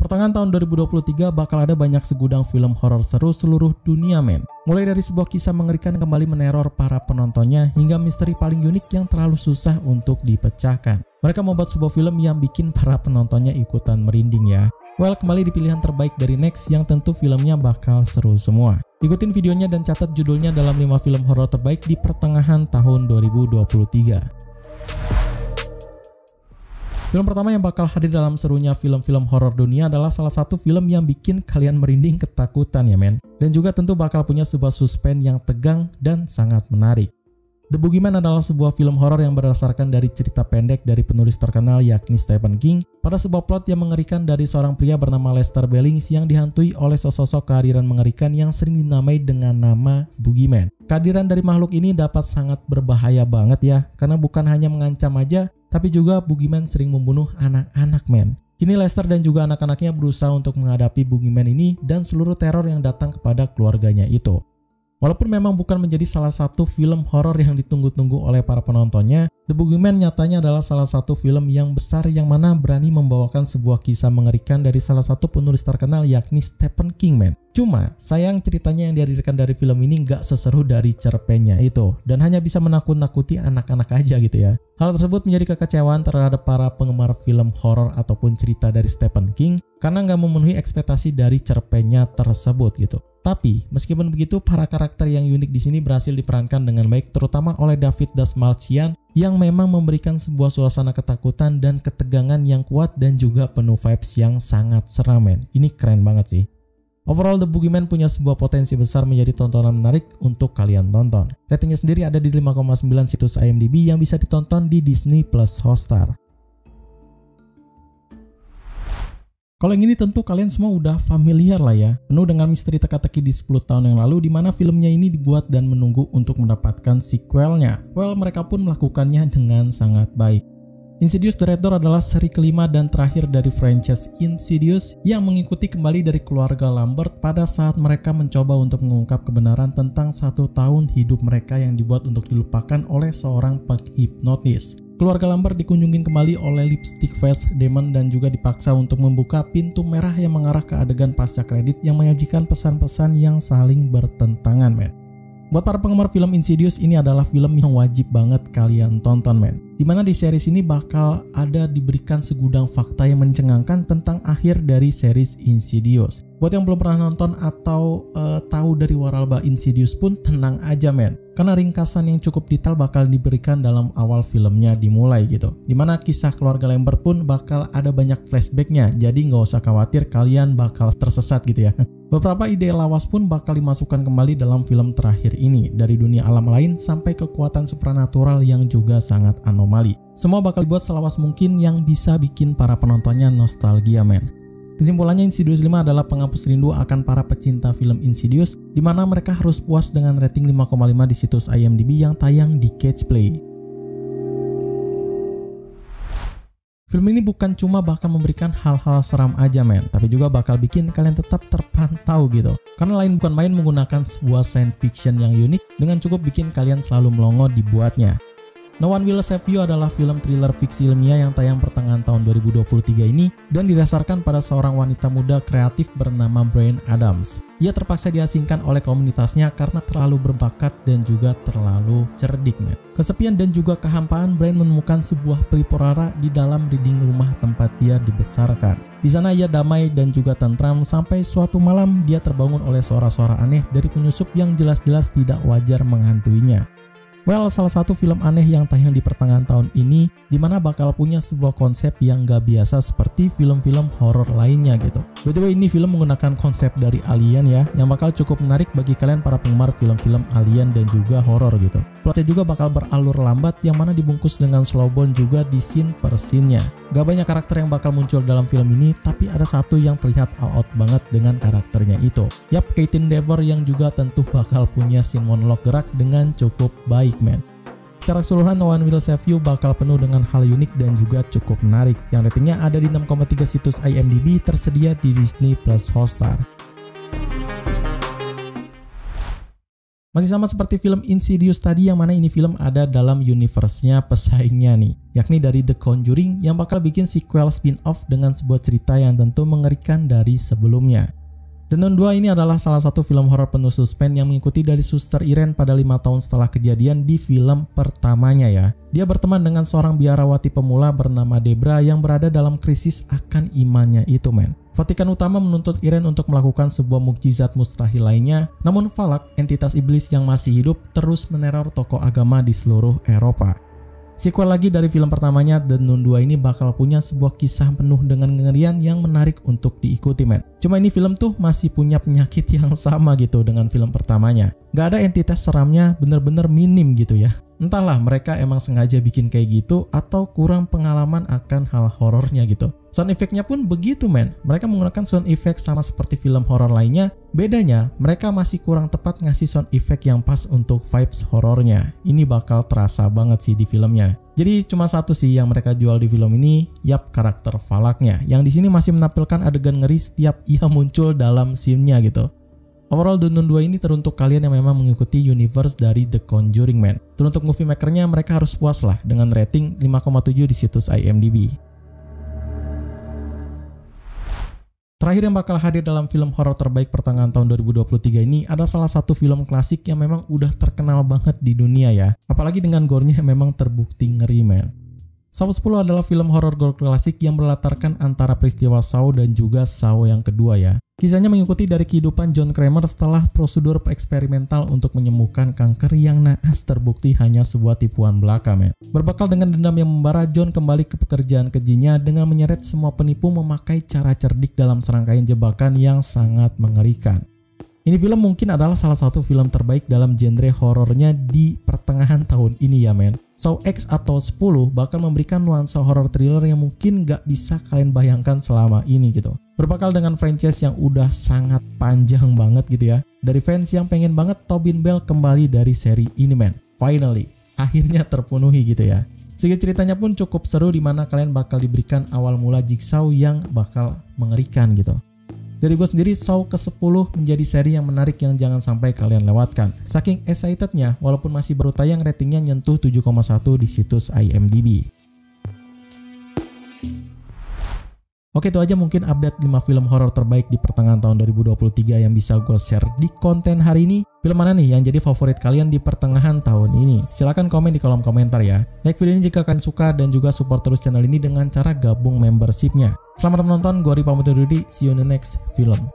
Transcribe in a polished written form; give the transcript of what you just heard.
Pertengahan tahun 2023 bakal ada banyak segudang film horor seru seluruh dunia men. Mulai dari sebuah kisah mengerikan kembali meneror para penontonnya hingga misteri paling unik yang terlalu susah untuk dipecahkan. Mereka membuat sebuah film yang bikin para penontonnya ikutan merinding ya. Well, kembali di pilihan terbaik dari Next yang tentu filmnya bakal seru semua. Ikutin videonya dan catat judulnya dalam 5 film horor terbaik di pertengahan tahun 2023. Film pertama yang bakal hadir dalam serunya film-film horor dunia adalah salah satu film yang bikin kalian merinding ketakutan ya men. Dan juga tentu bakal punya sebuah suspense yang tegang dan sangat menarik. The Boogeyman adalah sebuah film horor yang berdasarkan dari cerita pendek dari penulis terkenal yakni Stephen King pada sebuah plot yang mengerikan dari seorang pria bernama Lester Billings yang dihantui oleh sesosok kehadiran mengerikan yang sering dinamai dengan nama Boogeyman. Kehadiran dari makhluk ini dapat sangat berbahaya banget ya, karena bukan hanya mengancam aja, tapi juga Boogeyman sering membunuh anak-anak men. Kini Lester dan juga anak-anaknya berusaha untuk menghadapi Boogeyman ini dan seluruh teror yang datang kepada keluarganya itu. Walaupun memang bukan menjadi salah satu film horor yang ditunggu-tunggu oleh para penontonnya, The Boogeyman nyatanya adalah salah satu film yang besar yang mana berani membawakan sebuah kisah mengerikan dari salah satu penulis terkenal yakni Stephen King man. Cuma sayang ceritanya yang dihadirkan dari film ini nggak seseru dari cerpennya itu dan hanya bisa menakut-nakuti anak-anak aja gitu ya. Hal tersebut menjadi kekecewaan terhadap para penggemar film horor ataupun cerita dari Stephen King karena nggak memenuhi ekspektasi dari cerpennya tersebut gitu. Tapi meskipun begitu, para karakter yang unik di sini berhasil diperankan dengan baik, terutama oleh David Dastmalchian yang memang memberikan sebuah suasana ketakutan dan ketegangan yang kuat dan juga penuh vibes yang sangat seram men. Ini keren banget sih. Overall, The Boogeyman punya sebuah potensi besar menjadi tontonan menarik untuk kalian tonton. Ratingnya sendiri ada di 5,9 situs IMDb yang bisa ditonton di Disney Plus Hotstar. Kalau yang ini tentu kalian semua udah familiar lah ya, penuh dengan misteri teka-teki di 10 tahun yang lalu di mana filmnya ini dibuat dan menunggu untuk mendapatkan sequelnya. Well, mereka pun melakukannya dengan sangat baik. Insidious The Red Door adalah seri kelima dan terakhir dari franchise Insidious yang mengikuti kembali dari keluarga Lambert pada saat mereka mencoba untuk mengungkap kebenaran tentang 1 tahun hidup mereka yang dibuat untuk dilupakan oleh seorang penghipnotis. Keluarga Lambert dikunjungin kembali oleh Lipstick Face Demon dan juga dipaksa untuk membuka pintu merah yang mengarah ke adegan pasca kredit yang menyajikan pesan-pesan yang saling bertentangan men. Buat para penggemar film Insidious, ini adalah film yang wajib banget kalian tonton men. Dimana di series ini bakal ada diberikan segudang fakta yang mencengangkan tentang akhir dari series Insidious. Buat yang belum pernah nonton atau tahu dari waralaba Insidious pun tenang aja men. Karena ringkasan yang cukup detail bakal diberikan dalam awal filmnya dimulai gitu. Dimana kisah keluarga Lambert pun bakal ada banyak flashbacknya, jadi nggak usah khawatir kalian bakal tersesat gitu ya. Beberapa ide lawas pun bakal dimasukkan kembali dalam film terakhir ini, dari dunia alam lain sampai kekuatan supranatural yang juga sangat anomali. Semua bakal dibuat selawas mungkin yang bisa bikin para penontonnya nostalgia men. Kesimpulannya, Insidious 5 adalah penghapus rindu akan para pecinta film Insidious, di mana mereka harus puas dengan rating 5,5 di situs IMDb yang tayang di Catch Play. Film ini bukan cuma bakal memberikan hal-hal seram aja men, tapi juga bakal bikin kalian tetap terpantau gitu. Karena lain bukan main menggunakan sebuah science fiction yang unik dengan cukup bikin kalian selalu melongo dibuatnya. No One Will Save You adalah film thriller fiksi ilmiah yang tayang pertengahan tahun 2023 ini dan didasarkan pada seorang wanita muda kreatif bernama Bryan Adams. Ia terpaksa diasingkan oleh komunitasnya karena terlalu berbakat dan juga terlalu cerdik men. Kesepian dan juga kehampaan, Bryan menemukan sebuah pelipurara di dalam dinding rumah tempat dia dibesarkan. Di sana ia damai dan juga tentram sampai suatu malam dia terbangun oleh suara-suara aneh dari penyusup yang jelas-jelas tidak wajar menghantuinya. Well, salah satu film aneh yang tayang di pertengahan tahun ini dimana bakal punya sebuah konsep yang gak biasa seperti film-film horor lainnya gitu. By the way, ini film menggunakan konsep dari Alien ya, yang bakal cukup menarik bagi kalian para penggemar film-film alien dan juga horor gitu. Plotnya juga bakal beralur lambat yang mana dibungkus dengan slow burn juga di scene per scene-nya. Gak banyak karakter yang bakal muncul dalam film ini, tapi ada satu yang terlihat all out banget dengan karakternya itu. Yap, Kaitlyn Dever yang juga tentu bakal punya scene monolog gerak dengan cukup baik men. Secara keseluruhan, No One Will Save You bakal penuh dengan hal unik dan juga cukup menarik, yang ratingnya ada di 6,3 situs IMDb tersedia di Disney Plus Hotstar. Masih sama seperti film Insidious tadi, yang mana ini film ada dalam universe-nya pesaingnya nih, yakni dari The Conjuring yang bakal bikin sequel spin-off dengan sebuah cerita yang tentu mengerikan dari sebelumnya. The Nun 2 ini adalah salah satu film horor penuh suspense yang mengikuti dari Suster Irene pada 5 tahun setelah kejadian di film pertamanya ya. Dia berteman dengan seorang biarawati pemula bernama Debra yang berada dalam krisis akan imannya itu men. Vatikan utama menuntut Irene untuk melakukan sebuah mukjizat mustahil lainnya, namun Valak, entitas iblis yang masih hidup, terus meneror tokoh agama di seluruh Eropa. Sequel lagi dari film pertamanya, The Nun 2 ini bakal punya sebuah kisah penuh dengan kengerian yang menarik untuk diikuti men. Cuma ini film tuh masih punya penyakit yang sama gitu dengan film pertamanya. Gak ada entitas seramnya, bener-bener minim gitu ya. Entahlah mereka emang sengaja bikin kayak gitu atau kurang pengalaman akan hal horornya gitu. Sound effect-nya pun begitu men. Mereka menggunakan sound effect sama seperti film horor lainnya. Bedanya mereka masih kurang tepat ngasih sound effect yang pas untuk vibes horornya. Ini bakal terasa banget sih di filmnya. Jadi cuma satu sih yang mereka jual di film ini, yap karakter Valaknya. Yang di sini masih menampilkan adegan ngeri setiap ia muncul dalam scene-nya gitu. Overall, The Nun 2 ini teruntuk kalian yang memang mengikuti universe dari The Conjuring man. Teruntuk movie makernya mereka harus puas lah dengan rating 5,7 di situs IMDb. Terakhir yang bakal hadir dalam film horor terbaik pertengahan tahun 2023 ini ada salah satu film klasik yang memang udah terkenal banget di dunia ya. Apalagi dengan gore-nya yang memang terbukti ngeri men. Saw 10 adalah film horor gore klasik yang berlatarkan antara peristiwa Saw dan juga Saw yang kedua ya. Kisahnya mengikuti dari kehidupan John Kramer setelah prosedur eksperimental untuk menyembuhkan kanker yang naas terbukti hanya sebuah tipuan belaka men. Berbekal dengan dendam yang membara, John kembali ke pekerjaan kejinya dengan menyeret semua penipu memakai cara cerdik dalam serangkaian jebakan yang sangat mengerikan. Ini film mungkin adalah salah satu film terbaik dalam genre horornya di pertengahan tahun ini ya men. Saw X atau 10 bakal memberikan nuansa horror thriller yang mungkin gak bisa kalian bayangkan selama ini gitu. Berbekal dengan franchise yang udah sangat panjang banget gitu ya. Dari fans yang pengen banget Tobin Bell kembali dari seri ini men. Finally, akhirnya terpenuhi gitu ya. Segi ceritanya pun cukup seru dimana kalian bakal diberikan awal mula Jigsaw yang bakal mengerikan gitu. Dari gue sendiri, Saw ke-10 menjadi seri yang menarik yang jangan sampai kalian lewatkan. Saking excitednya, walaupun masih baru tayang, ratingnya nyentuh 7,1 di situs IMDb. Oke, itu aja mungkin update 5 film horor terbaik di pertengahan tahun 2023 yang bisa gue share di konten hari ini. Film mana nih yang jadi favorit kalian di pertengahan tahun ini? Silahkan komen di kolom komentar ya. Like video ini jika kalian suka dan juga support terus channel ini dengan cara gabung membershipnya. Selamat menonton, gue Ri pamit undur diri, see you in the next film.